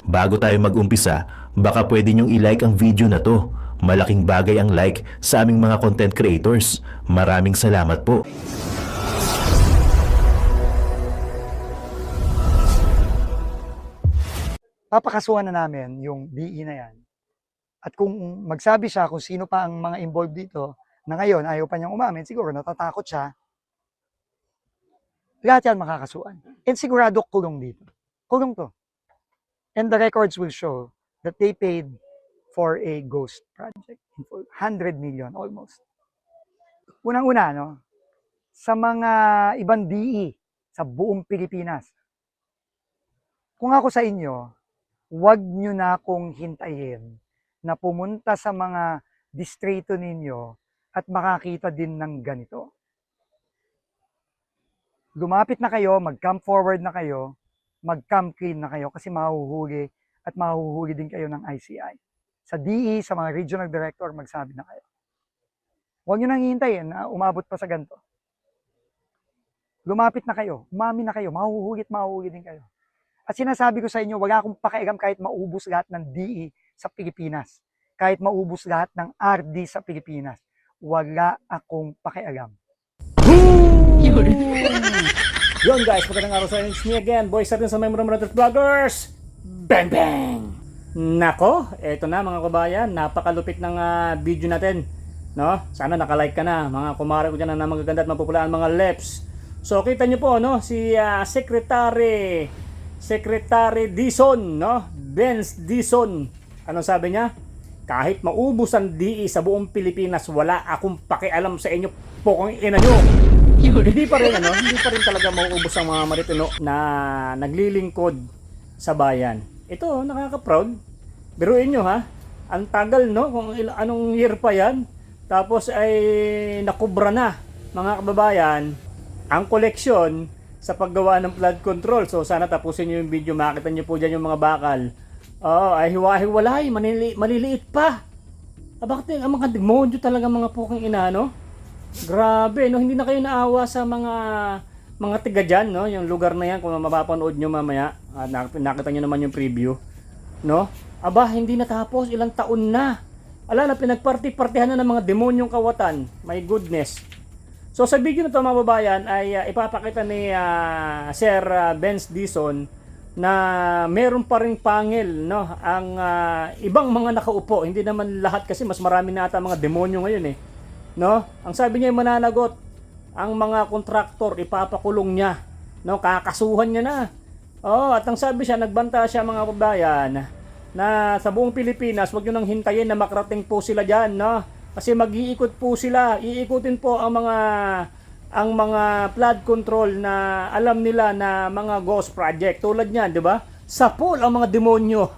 Bago tayo mag-umpisa, baka pwede nyong i-like ang video na to. Malaking bagay ang like sa aming mga content creators. Maraming salamat po. Papakasuhan na namin yung DE na yan. At kung magsabi siya kung sino pa ang mga involved dito, na ngayon ayaw pa niyang umamin, siguro natatakot siya, lahat yan makakasuhan. And sigurado kulong dito. Kulong to. And the records will show that they paid for a ghost project. 100 million almost. Unang-una, no? Sa mga ibang DE sa buong Pilipinas, kung ako sa inyo, wag nyo na akong hintayin na pumunta sa mga distrito ninyo at makakita din ng ganito. Lumapit na kayo, mag-come forward na kayo, mag-come clean na kayo kasi mahuhuli at mahuhuli din kayo ng ICI. Sa DE, sa mga regional director, magsabi na kayo. Huwag nyo nang hihintayin na umabot pa sa ganito. Lumapit na kayo, umamin na kayo, mahuhuli at mahuhuli din kayo. At sinasabi ko sa inyo, wala akong pakialam kahit maubos lahat ng DE sa Pilipinas. Kahit maubos lahat ng RD sa Pilipinas. Wala akong pakialam. Yun guys, magandang araw sa inyo. It's me again, boy sa Memorable Vloggers. Bang bang! Nako, eto na mga kabayan, napakalupit ng video natin. No? Sana nakalike ka na, mga kumare ko dyan na magaganda at mapupulaan mga leps. So kita nyo po, no? Si Secretary Dizon, no? Benz Dizon. Anong sabi niya? Kahit maubos ang DE sa buong Pilipinas, wala akong pakialam sa inyo, pokong ina nyo. Hindi pa rin talaga mauubos ang mga Maritino na naglilingkod sa bayan. Ito, nakaka-proud. Biruin nyo ha, ang tagal no, kung anong year pa yan. Tapos ay nakubra na, mga kababayan, ang koleksyon sa paggawa ng flood control. So sana tapusin nyo yung video, makita nyo po dyan yung mga bakal. Ay hiwa-hiwalay, maliliit pa. Bakit ang mga demonyo talaga mga pukang ina, no? Grabe, no? Hindi na kayo naawa sa mga tiga dyan, no? Yung lugar na yan, kung mapapanood nyo mamaya, nakita nyo naman yung preview, no? Hindi natapos, ilang taon na. Na pinagparty-partihan na ng mga demonyong kawatan. My goodness. So sa video na to mga babayan ay ipapakita ni Sir Benz Dizon na meron pa ring pangil, no, ang ibang mga nakaupo. Hindi naman lahat kasi mas marami na ata mga demonyo ngayon eh, no? Ang sabi niya ay mananagot ang mga kontraktor, ipapakulong niya, no, kakasuhan niya na. At ang sabi siya, nagbanta siya mga kababayan na sa buong Pilipinas, wag niyo nang hintayin na makarating po sila diyan, no? Kasi mag-iikot po sila, iikutin po ang mga flood control na alam nila na mga ghost project. Tulad niyan, di ba? Sa pool ang mga demonyo.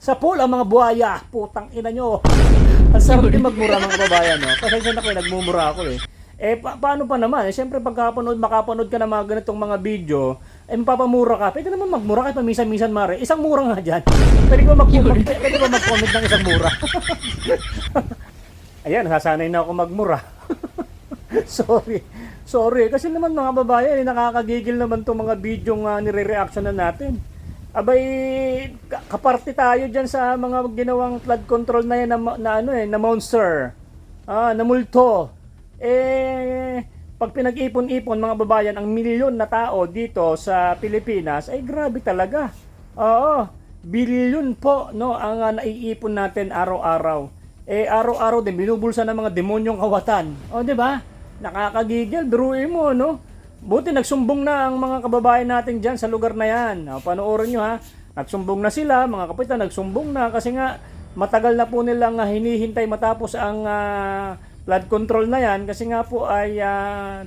Sa pool ang mga buhaya. Putang ina nyo. Ang sarap din magmura mga kababayan, no? Kasi na kayo, nagmumura ako eh. Paano pa naman? Siyempre makapanood ka ng mga ganitong mga video, mapapamura ka. Pwede naman magmura kahit paminsan-minsan mare. Isang mura nga dyan. Pwede ba mag-comment ng isang mura? Ayan, nasasanay na ako magmura. Sorry. Kasi naman mga babae, nakakagigil naman itong mga video nga nire-reaction na natin. Kaparte tayo dyan sa mga ginawang flood control na yan na monster. Na multo. Pag pinag-ipon-ipon mga babayan, ang milyon na tao dito sa Pilipinas, ay grabe talaga. Bilyon po, no, ang naiipon natin araw-araw. Araw-araw din binubulsa ng mga demonyong kawatan. Di ba? Nakakagigil, biruin mo, no? Buti nagsumbong na ang mga kababayan natin diyan sa lugar na 'yan. Panoorin niyo ha. Nagsumbong na sila, mga kapitan, nagsumbong na kasi nga matagal na po nilang hinihintay matapos ang flood control na 'yan kasi nga po ay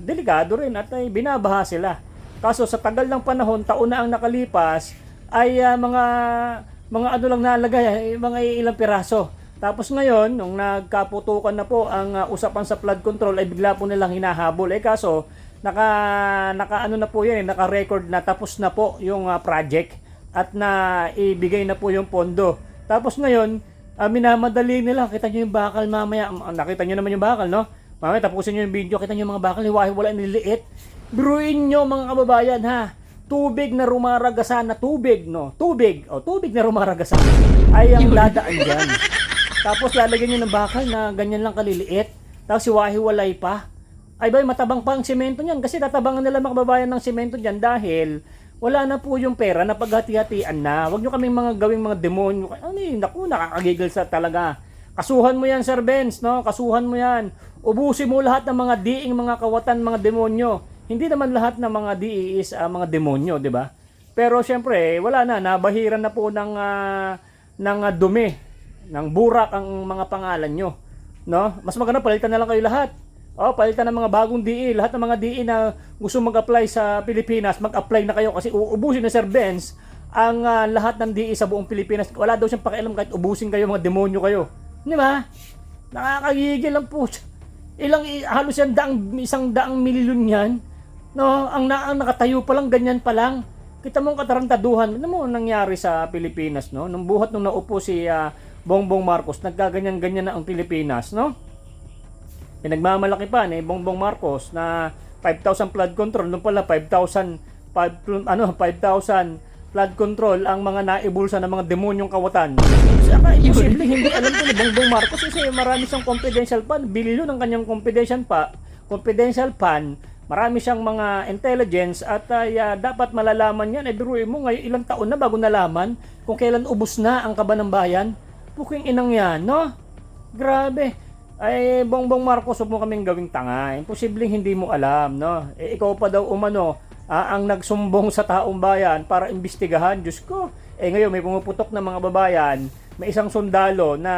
delikado rin at ay binabaha sila. Kaso sa tagal ng panahon, taon na ang nakalipas, ay mga ano lang nalagay, mga ilang piraso. Tapos ngayon, nung nagkaputukan na po ang usapan sa flood control, ay bigla po nilang hinahabol. Kaso, naka-ano na po yan, naka-record na tapos na po yung project at na ibigay na po yung pondo. Tapos ngayon, minamadali nila. Kita nyo yung bakal mamaya. Nakita nyo naman yung bakal, no? Mamaya tapusin nyo yung video, kita nyo yung mga bakal, hiwa-hiwala, niliit. Biruin nyo mga kababayan ha. tubig na rumaragasan na tubig, no? Tubig, tubig na rumaragasan ay ang dadaan dyan. Tapos lalagyan nyo ng bakal na ganyan lang kaliliit. Tapos hiwa-hiwalay pa. Ay ba, matabang pa ang semento niyan. Kasi tatabangan nila mga kababayan ng semento dyan dahil wala na po yung pera na paghati-hatian na. Huwag nyo kaming mga gawing mga demonyo. Ano yun, naku, nakakagigil sa talaga. Kasuhan mo yan, Sir Benz, no? Kasuhan mo yan. Ubusin mo lahat ng mga diing, mga kawatan, mga demonyo. Hindi naman lahat ng mga DE is mga demonyo, di ba? Pero syempre, wala na. Nabahiran na po ng dumi, ng burak ang mga pangalan nyo. No? Mas maganda, palitan na lang kayo lahat. Palitan ng mga bagong DE. Lahat ng mga DE na gusto mag-apply sa Pilipinas, mag-apply na kayo kasi uubusin na Sir Benz ang lahat ng DE sa buong Pilipinas. Wala daw siyang pakialam kahit ubusin kayo, mga demonyo kayo. Di ba? Nakakagigil lang po. Halos yan isang daang milyon yan. No, ang nakatayo pa lang, ganyan pa lang. Kita mo ang katarantaduhan. Ano mo nangyari sa Pilipinas, no? Nung buhat nung naupo si Bongbong Marcos, nagkaganyan-ganyan na ang Pilipinas, no? Pinagmamalaki pa ni Bongbong Marcos na 5,000 flood control, nung pala 5,000 flood control ang mga naibulsa ng mga demonyong kawatan. Saka imposible hindi alam ko ni Bongbong Marcos kasi marami siyang confidential fund, bilyon ang kanyang confidential fund. Marami siyang mga intelligence at dapat malalaman yan. Biruin mo ngayon ilang taon na bago nalaman kung kailan ubos na ang kaba ng bayan. Puking inang yan, no? Grabe. Ay, Bongbong Marcos, huwag mo kaming gawing tanga. Imposibleng hindi mo alam, no? Ikaw pa daw ang nagsumbong sa taong bayan para imbestigahan. Diyos ko. Ngayon may pumuputok na mga babayan. May isang sundalo na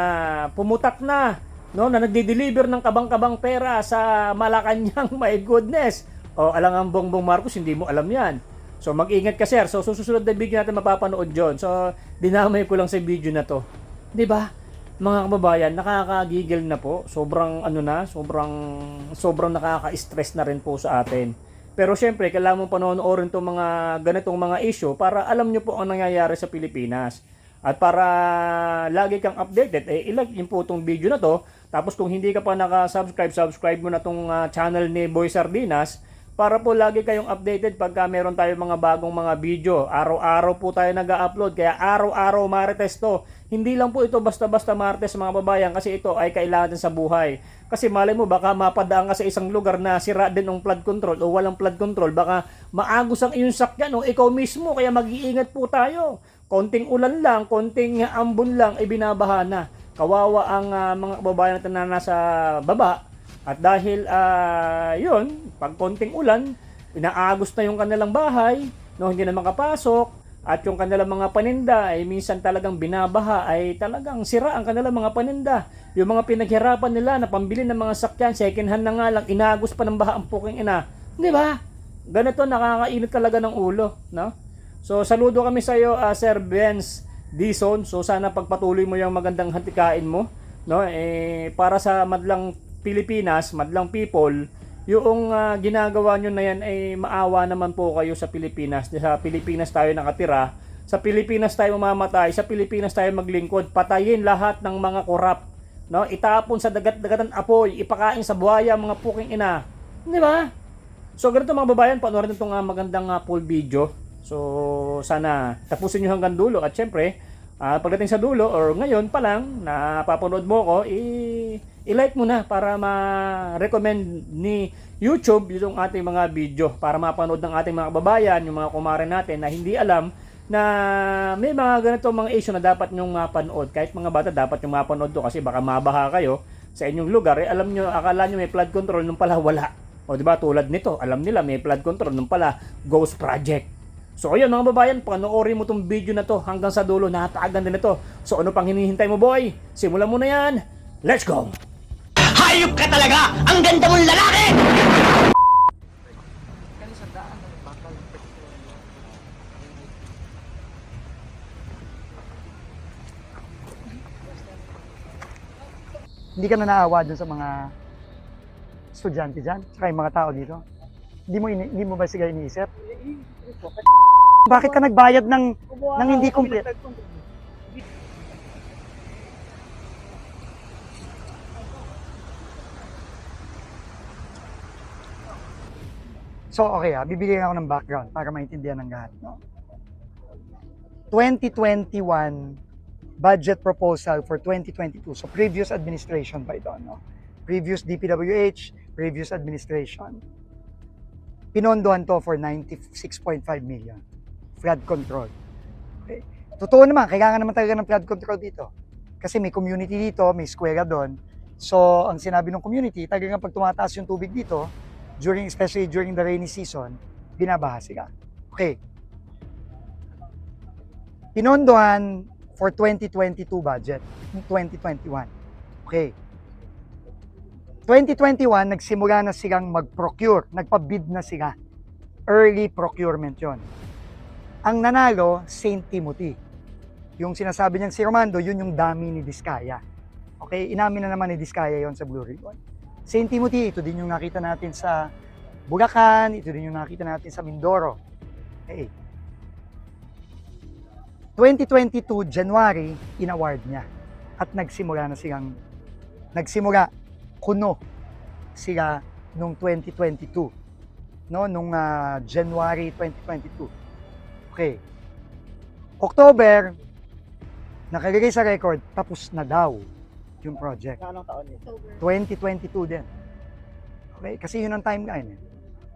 pumutak na, no, na nagdi-deliver ng kabang-kabang pera sa Malacanang. My goodness. Alang ang Bongbong Marcos, hindi mo alam yan. So mag-ingat ka, sir. So susunod na video natin mapapanood yon. So dinamay ko lang sa video na to. 'Di ba? Mga kababayan, nakakagigil na po. Sobrang sobrang nakaka-stress na rin po sa atin. Pero syempre, kailangan mong panonoorin itong mga ganitong mga issue para alam nyo po ang nangyayari sa Pilipinas. At para lagi kang updated, i-like nyo po itong video na to. Tapos kung hindi ka pa naka-subscribe, subscribe mo na itong channel ni Boy Sardinas para po lagi kayong updated pagka meron tayo mga bagong mga video. Araw-araw po tayo nag-upload, kaya araw-araw Marites to. Hindi lang po ito basta-basta Marites mga babayan kasi ito ay kailangan din sa buhay. Kasi malay mo baka mapadaan ka sa isang lugar na sira din ng flood control o walang flood control, baka maagos ang iyong sakyan o ikaw mismo, kaya mag-iingat po tayo. Konting ulan lang, konting ambon lang, binabaha na. Kawawa ang mga babayan natin na nasa baba. At dahil yun, pag konting ulan, inaagos na yung kanilang bahay, no, hindi na makapasok. At yung kanilang mga paninda ay minsan talagang binabaha, ay talagang sira ang kanilang mga paninda. Yung mga pinaghirapan nila na pambili ng mga sakyan, second hand na nga lang, inagos pa ng baha ang puking ina. Di ba? Ganito, nakakainit talaga ng ulo, no? So saludo kami sa iyo, Sir Benz Dizon. So sana pagpatuloy mo yung magandang hantikain mo, no? Para sa madlang Pilipinas, madlang people, yung ginagawa nyo na yan ay maawa naman po kayo sa Pilipinas. Sa Pilipinas tayo nakatira, sa Pilipinas tayo mamamatay, sa Pilipinas tayo maglingkod. Patayin lahat ng mga korap, no? Itapon sa dagat-dagatan apoy, ipakain sa buhaya mga puking ina. Di ba? So ganito mga babayan, panoorin itong magandang full video. So sana tapusin nyo hanggang dulo. At syempre, pagdating sa dulo or ngayon pa lang na papanood mo ko, i-like mo na para ma-recommend ni YouTube yung ating mga video para mapanood ng ating mga kababayan, yung mga kumare natin na hindi alam na may mga ganito mga issue na dapat nyong mapanood. Kahit mga bata dapat nyong mapanood to kasi baka mabaha kayo sa inyong lugar. Alam nyo, akala nyo may flood control nung pala wala. O diba, tulad nito, alam nila may flood control nung pala ghost project. So ayun mga babayan, panoorin mo tong video na to hanggang sa dulo, napakaganda nito. So ano pang hinihintay mo, boy? Simulan mo na yan. Let's go! Hayop ka talaga! Ang ganda mong lalaki! Hindi ka na naawa dun sa mga estudyante dyan, saka yung mga tao dito. Hindi mo ba sila iniisip? Bakit ka nagbayad ng hindi complete? So So, okay bibigyan ako ng background para maintindihan ng lahat. No? 2021 budget proposal for 2022. So, previous administration by doon. No? Previous DPWH, previous administration. Pinondohan to for 96.5 million. Flood control. Okay. Totoo naman, kailangan naman talaga ng flood control dito. Kasi may community dito, may square doon. So, ang sinabi ng community, talagang pag tumataas yung tubig dito, especially during the rainy season, binabaha sila. Okay. Pinondohan for 2022 budget, 2021. Okay. 2021, nagsimula na silang mag-procure, nagpa-bid na sila. Early procurement yon. Ang nanalo, St. Timothy. Yung sinasabi niyang si Romando, yun yung dami ni Diskaya. Okay, inamin na naman ni Diskaya yon sa Blue Ribbon. St. Timothy, ito din yung nakita natin sa Bulacan, ito din yung nakita natin sa Mindoro. Okay. 2022, January, inaward niya. At nagsimula kuno sila nung 2022. No, nung January 2022. Okay. October, nakalagay sa record, tapos na daw yung project. Anong taon yun? 2022 din. Okay, kasi yun ang timeline.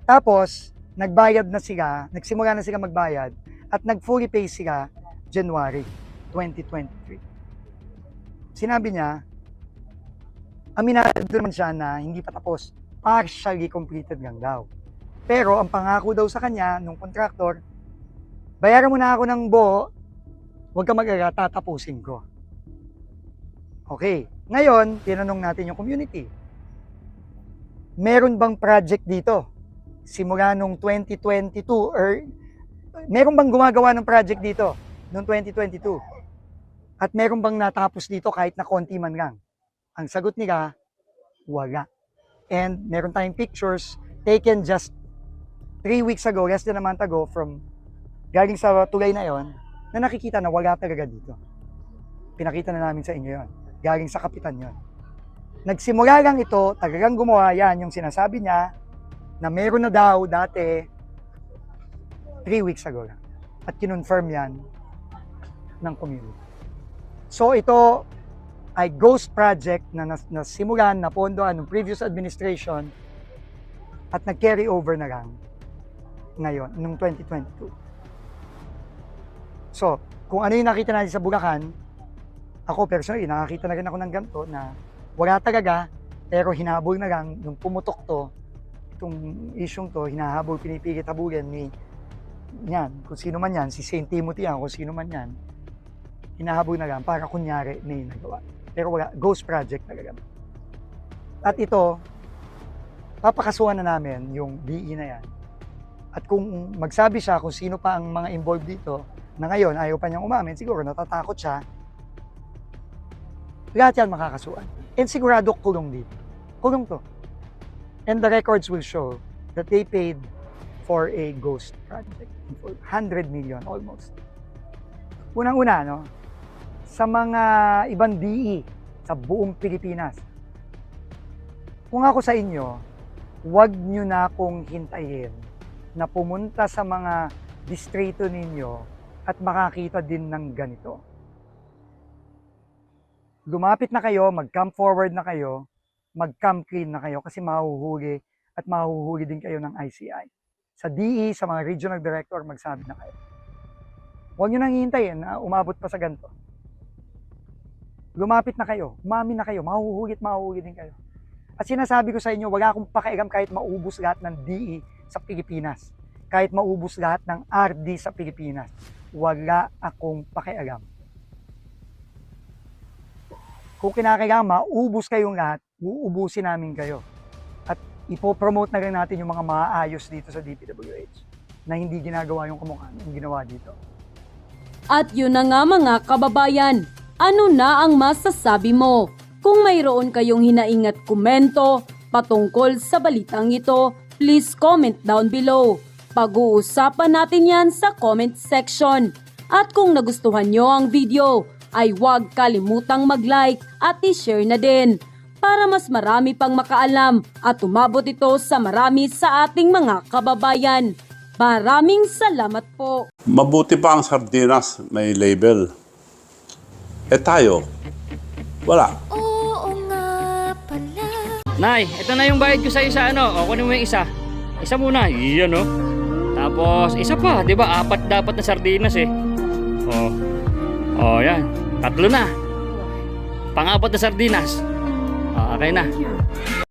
Tapos, nagbayad na sila, nagsimula na sila magbayad, at nag-fully pay sila January 2023. Sinabi niya, aminado naman siya na hindi pa tapos, partially completed lang daw. Pero ang pangako daw sa kanya, nung contractor, bayaran mo na ako ng buo, huwag ka mag-alala, tatapusin ko. Okay, ngayon, tinanong natin yung community. Meron bang project dito? Simula nung 2022, meron bang gumagawa ng project dito noong 2022? At meron bang natapos dito kahit na konti man lang? Ang sagot nila, wala. And meron tayong pictures taken just 3 weeks ago, less than a month ago, galing sa tulay na yon, na nakikita na wala talaga dito. Pinakita na namin sa inyo yon. Galing sa kapitan yon. Nagsimula lang ito, talagang gumawa yan, yung sinasabi niya, na meron na daw dati 3 weeks ago lang. At kinonfirm yan ng community. So ito ay ghost project na nasimulan, napondohan ng previous administration at nag-carry over na lang ngayon, noong 2022. So, kung ano yung nakita natin sa Bulacan, ako personally, nakakita na rin ako ng ganito na wala talaga, pero hinabol na lang nung pumutok to, itong isyong to, hinahabol, pinipilit habulin yan, kung sino man yan, si St. Timothy yan, kung sino man yan, hinahabol na lang para kunyari may nagawa. Pero wala, ghost project talaga. At ito, papakasuhan na namin yung DE na yan. At kung magsabi siya kung sino pa ang mga involved dito, na ngayon ayaw pa niyang umamin, siguro natatakot siya, lahat yan makakasuhan. And sigurado kulong dito. Kulong to. And the records will show that they paid for a ghost project. 100 million almost. Unang-una, no? Sa mga ibang DE sa buong Pilipinas, kung ako sa inyo, huwag nyo na akong hintayin na pumunta sa mga distrito ninyo at makakita din ng ganito. Lumapit na kayo, mag-come forward na kayo, mag-come clean na kayo kasi mahuhuli at mahuhuli din kayo ng ICI. Sa DE, sa mga regional director, magsabi na kayo. Huwag nyo nang hihintayin na umabot pa sa ganito. Lumapit na kayo, umamin na kayo, mahuhuli din kayo. At sinasabi ko sa inyo, wala akong pakialam kahit maubos lahat ng DE sa Pilipinas. Kahit maubos lahat ng RD sa Pilipinas. Wala akong pakialam. Kung kinakailangan maubos kayong lahat, uubusin namin kayo. At ipopromote na rin natin yung mga maayos dito sa DPWH na hindi ginagawa yung kamukha yung ginawa dito. At yun na nga mga kababayan, ano na ang masasabi mo? Kung mayroon kayong hinaing at komento patungkol sa balitang ito, please comment down below. Pag-uusapan natin yan sa comment section. At kung nagustuhan nyo ang video, ay huwag kalimutang mag-like at i-share na din para mas marami pang makaalam at umabot ito sa marami sa ating mga kababayan. Maraming salamat po. Mabuti pa ang sardinas, may label. Eh tayo, wala. Nay, ito na yung bayad ko sa isa, ano? O, kunin mo yung isa. Isa muna, yan o. Tapos, isa pa, di ba? 4 dapat na sardinas eh. O, yan. 3 na. Pang-4 na sardinas. O, okay na.